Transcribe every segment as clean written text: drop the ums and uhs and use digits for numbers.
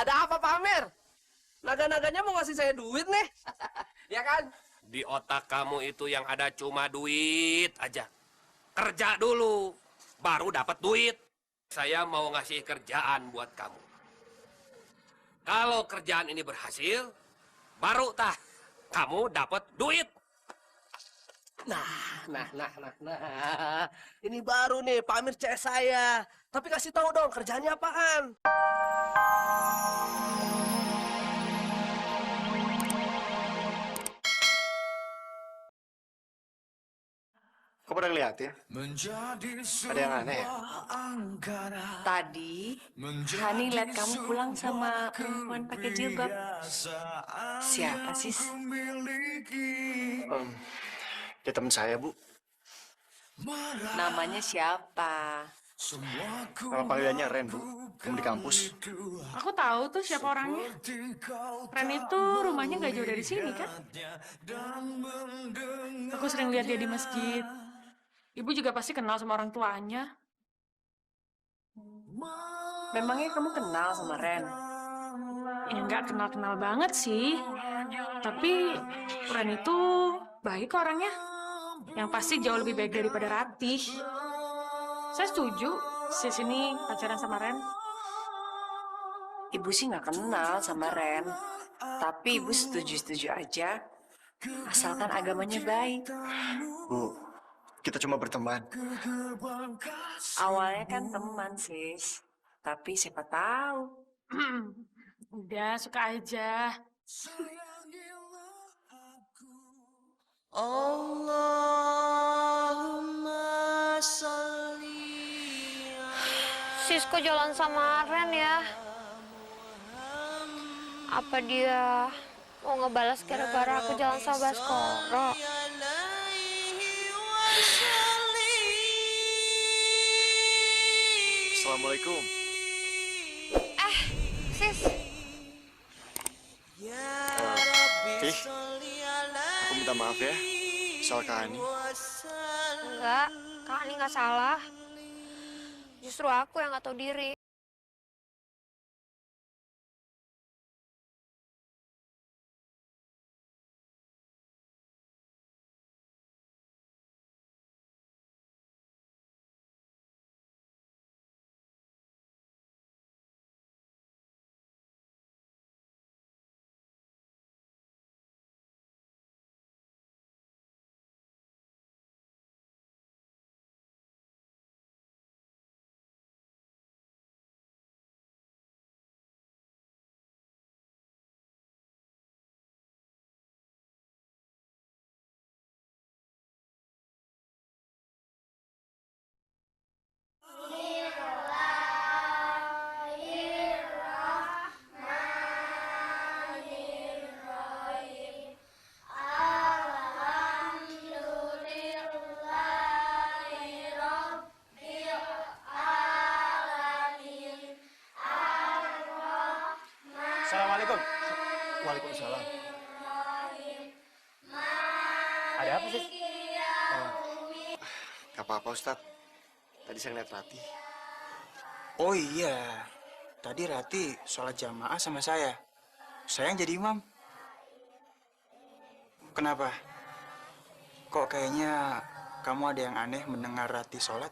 Ada apa Pak Amir? Naga-naganya mau ngasih saya duit nih. Ya kan? Di otak kamu itu yang ada cuma duit aja. Kerja dulu, baru dapat duit. Saya mau ngasih kerjaan buat kamu. Kalau kerjaan ini berhasil, baru kamu dapat duit. Nah. Ini baru nih Pak Amir CS saya. Tapi kasih tahu dong kerjanya apaan? Kok pada ngeliat ya? Ada yang aneh ya? Tadi, Hani lihat kamu pulang sama perempuan pakai jilbab. Siapa sih? Dia teman saya, Bu. Namanya siapa? Nama panggilannya Ren, Bu. Kamu di kampus. Aku tahu tuh siapa orangnya. Ren itu rumahnya nggak jauh dari sini kan? Aku sering lihat dia di masjid. Ibu juga pasti kenal sama orang tuanya. Memangnya kamu kenal sama Ren? Ya nggak kenal-kenal banget sih. Tapi Ren itu baik kok orangnya. Yang pasti jauh lebih baik daripada Ratih. Saya setuju sis ini pacaran sama Ren. Ibu sih nggak kenal sama Ren. Tapi ibu setuju-setuju aja. Asalkan agamanya baik. Bu, kita cuma berteman. Awalnya kan teman, sis. Tapi siapa tahu. Udah, suka aja. Allahumma sholli Sisko jalan sama Ren ya. Apa dia mau ngebalas gara-gara aku jalan sama Baskoro? Assalamualaikum. Sis, Tih, aku minta maaf ya soal Kak Ani. enggak. Kak Ani nggak salah. Justru aku yang nggak tahu diri. Assalamualaikum. Waalaikumsalam. Ada apa sih? Gak apa-apa, Ustadz. Tadi saya ngeliat Ratih. Oh iya, tadi Rati sholat jamaah sama saya. Saya yang jadi imam. Kenapa? Kok kayaknya kamu ada yang aneh mendengar Rati sholat?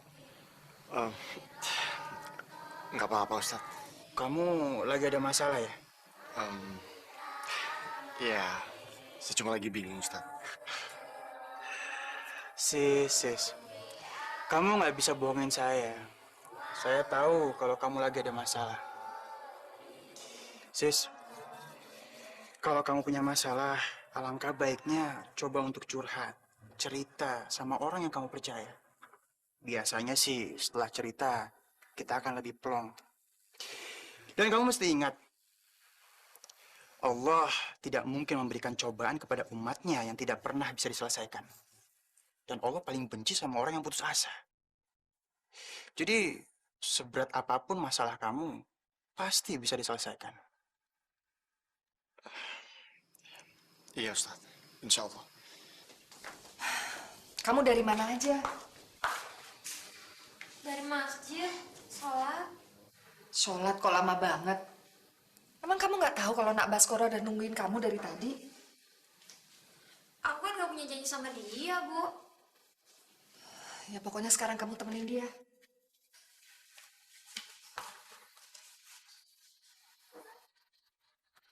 Nggak apa-apa, Ustadz. Kamu lagi ada masalah ya? Iya, saya cuma lagi bingung, Ustadz. Sis, kamu nggak bisa bohongin saya. Saya tahu kalau kamu lagi ada masalah. Sis, kalau kamu punya masalah, alangkah baiknya coba untuk curhat, cerita sama orang yang kamu percaya. Biasanya sih setelah cerita, kita akan lebih plong. Dan kamu mesti ingat, Allah tidak mungkin memberikan cobaan kepada umatnya yang tidak pernah bisa diselesaikan. Dan Allah paling benci sama orang yang putus asa. Jadi, seberat apapun masalah kamu, pasti bisa diselesaikan. Iya, Ustadz. Insya Allah. Kamu dari mana aja? Dari masjid, sholat. Sholat kok lama banget? Emang kamu nggak tahu kalau Nak Baskoro udah nungguin kamu dari tadi? Aku kan gak punya janji sama dia, Bu. Ya pokoknya sekarang kamu temenin dia.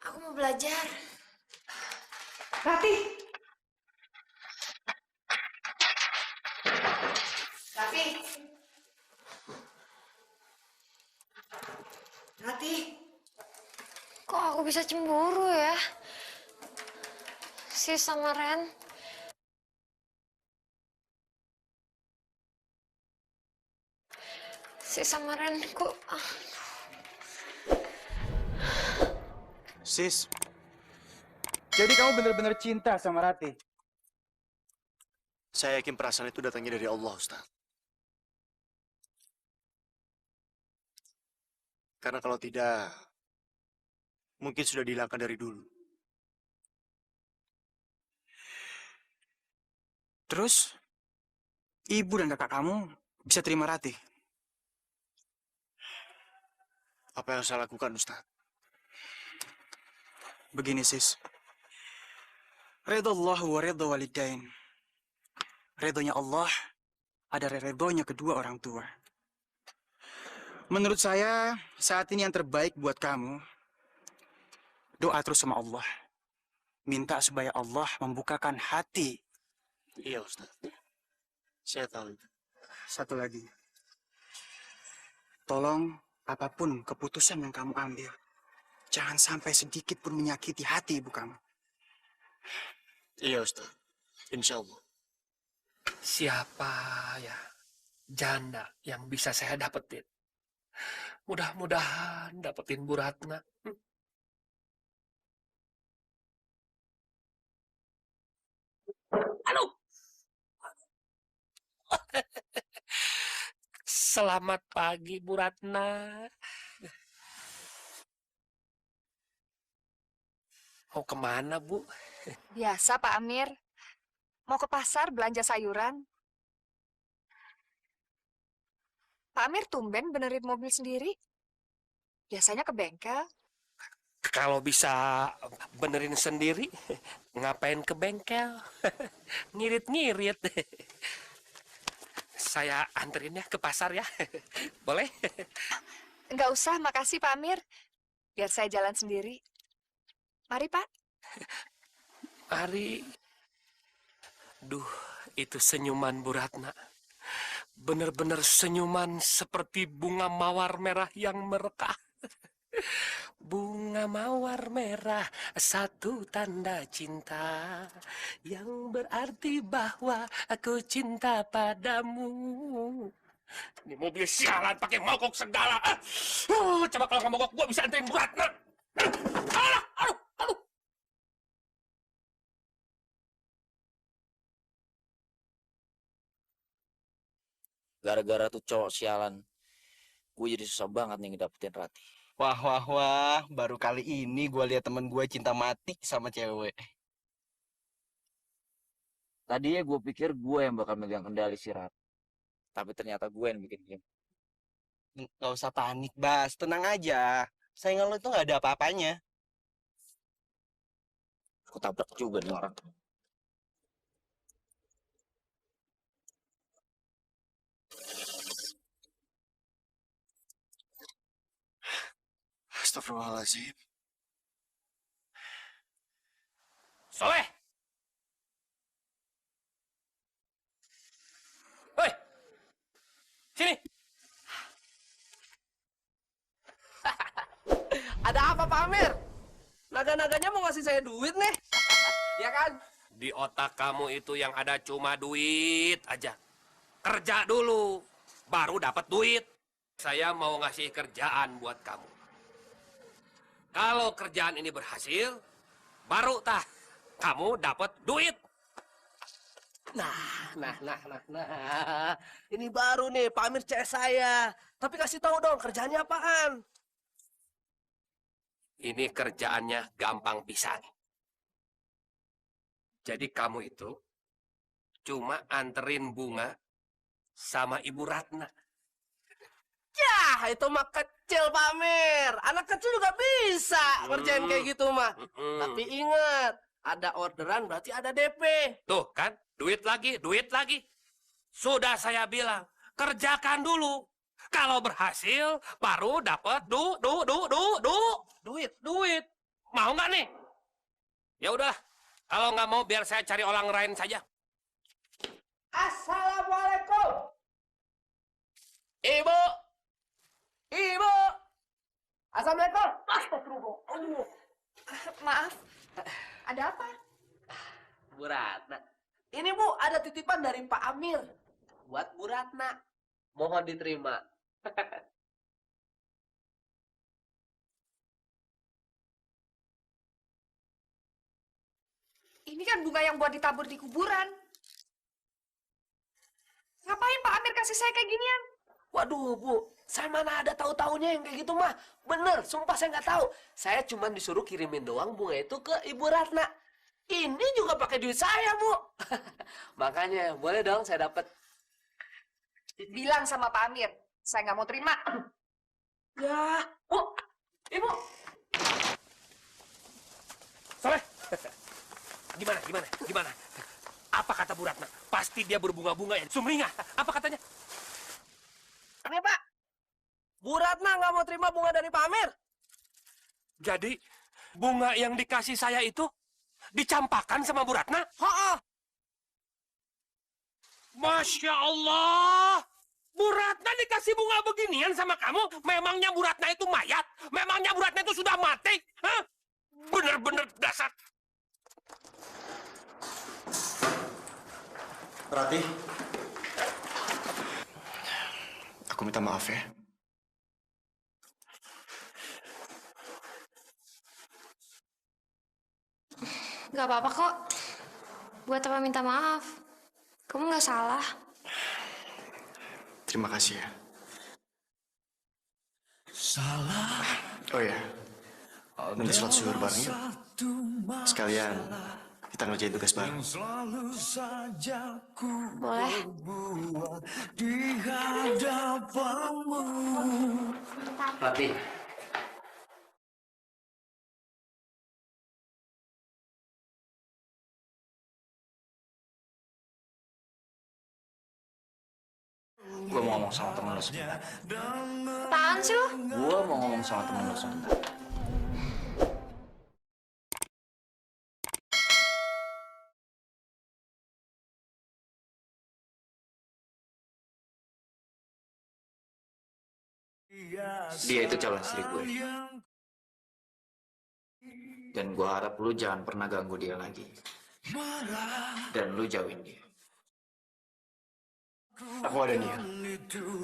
Aku mau belajar. Rati! Rati! Rati! Kok aku bisa cemburu ya? Si sama Ren. Si sama Ren kok... Sis, jadi kamu benar-benar cinta sama Rati? Saya yakin perasaan itu datangnya dari Allah, Ustaz. Karena kalau tidak, mungkin sudah dihilangkan dari dulu. Terus, ibu dan kakak kamu bisa terima Rati? Apa yang saya lakukan, Ustaz? Begini, sis. Ridho Allah wa ridho walidain. Ridhonya Allah adalah ridhonya kedua orang tua. Menurut saya, saat ini yang terbaik buat kamu, doa terus sama Allah. Minta supaya Allah membukakan hati. Iya, Ustaz. Saya tahu itu. Satu lagi. Tolong, apapun keputusan yang kamu ambil, jangan sampai sedikit pun menyakiti hati ibu kamu. Iya, Ustaz. Insya Allah. Siapa ya janda yang bisa saya dapetin? Mudah-mudahan dapetin Bu Ratna. Halo. Selamat pagi, Bu Ratna. Mau kemana, Bu? Biasa, Pak Amir. Mau ke pasar belanja sayuran. Pak Amir tumben benerin mobil sendiri. Biasanya ke bengkel. Kalau bisa benerin sendiri, ngapain ke bengkel? Ngirit-ngirit. Saya anterin ya ke pasar ya. Boleh? Enggak usah, makasih Pak Amir. Biar saya jalan sendiri. Mari, Pak. Mari. Duh, itu senyuman Bu Ratna. Bener-bener senyuman seperti bunga mawar merah yang merekah. Bunga mawar merah, satu tanda cinta yang berarti bahwa aku cinta padamu. Ini mobil sialan pakai mogok segala. Coba kalau nggak mogok, gua bisa anterin Bu Ratna. Alah, aduh, aduh. Gara-gara tuh cowok sialan, gue jadi susah banget nih ngedapetin Rati. Wah, wah, wah. Baru kali ini gue lihat temen gue cinta mati sama cewek. Tadinya gue pikir gue yang bakal megang kendali si Rati. Tapi ternyata gue yang bikin game. Gak usah panik, Bas. Tenang aja. Saingan lo itu gak ada apa-apanya. Aku tabrak juga nih orang. Astagfirullahaladzim. Soleh! Hoi! Sini! Ada apa, Pak Amir? Naga-naganya mau ngasih saya duit nih. Ya kan? Di otak kamu itu yang ada cuma duit aja. Kerja dulu, baru dapat duit. Saya mau ngasih kerjaan buat kamu. Kalau kerjaan ini berhasil, baru kamu dapat duit. Nah. Ini baru nih, Pak Amir CS saya. Tapi kasih tahu dong, kerjaannya apaan? Ini kerjaannya gampang pisan. Jadi kamu itu cuma anterin bunga sama Ibu Ratna. Yah, itu mah kecil, Pak Amir. Anak kecil juga bisa ngerjain kayak gitu mah. Tapi ingat, ada orderan berarti ada DP. Tuh kan, duit lagi, duit lagi. Sudah saya bilang, kerjakan dulu. Kalau berhasil, baru dapat duit. Mau nggak nih? Ya udah, kalau nggak mau biar saya cari orang lain saja. Assalamualaikum. Ibu. Ibu. Assalamualaikum. Astagfirullah. Aduh. Maaf, ada apa? Bu Ratna. Ini Bu, ada titipan dari Pak Amir. Buat Bu Ratna. Mohon diterima. Ini kan bunga yang buat ditabur di kuburan. Ngapain Pak Amir kasih saya kayak ginian? Waduh, Bu. Saya mana ada tahu-taunya yang kayak gitu mah. Bener, sumpah saya nggak tahu. Saya cuma disuruh kirimin doang bunga itu ke Ibu Ratna. Ini juga pakai duit saya, Bu. Makanya, boleh dong saya dapat. Bilang sama Pak Amir, saya nggak mau terima. Ya, Bu. Ibu. Soleh. Gimana? Apa kata Bu Ratna? Pasti dia berbunga-bunga ya. Sumringah. Apa katanya? Ini, Pak. Bu Ratna nggak mau terima bunga dari Pak Amir. Jadi, bunga yang dikasih saya itu dicampakkan sama Bu Ratna? Ha-ha. Masya Allah. Bu Ratna dikasih bunga beginian sama kamu? Memangnya Bu Ratna itu mayat? Memangnya Bu Ratna itu sudah mati? Hah? Bener-bener dasar. Rati, aku minta maaf ya. Gak apa-apa kok. Buat apa minta maaf? Kamu gak salah. Terima kasih ya. Oh ya, minta sholat zuhur bareng yuk. Sekalian kita ngerjain tugas bareng. Boleh. Rati. Gue mau ngomong sama temen lo sebentar. Apaan sih lo? Gue mau ngomong sama temen lo sebentar. Dia itu calon istri gue. Dan gue harap lu jangan pernah ganggu dia lagi. Dan lu jauhin dia. Aku ada niat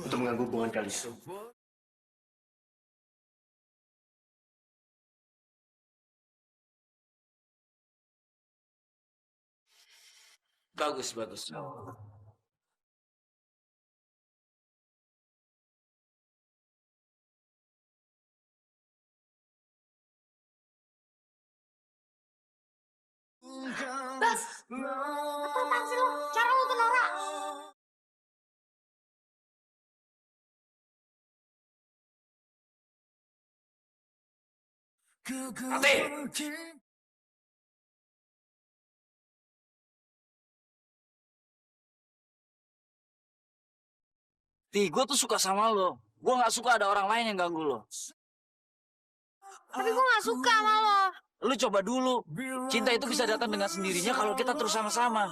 untuk mengganggu hubungan kalian. Bagus. Bas! Apaan sih lo? Cara lo tuh norak. Rati! Ti, gue tuh suka sama lo. Gue gak suka ada orang lain yang ganggu lo. Tapi gue gak suka sama lo. Lu coba dulu. Cinta itu bisa datang dengan sendirinya kalau kita terus sama-sama.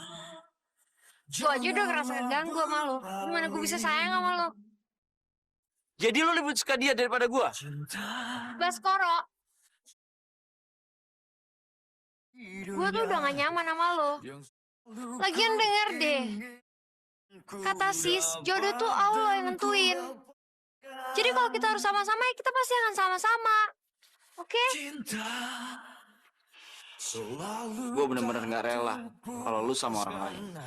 Gue aja udah ngerasa keganggu sama lo. Gimana gue bisa sayang sama lo? Jadi lu lebih suka dia daripada gue? Baskoro. Gue tuh udah gak nyaman sama lo. Lagian denger deh. Kata sis, jodoh tuh Allah yang nentuin. Jadi kalau kita harus sama-sama, ya kita pasti akan sama-sama. Oke? Gue bener-bener gak rela kalau lu sama orang lain.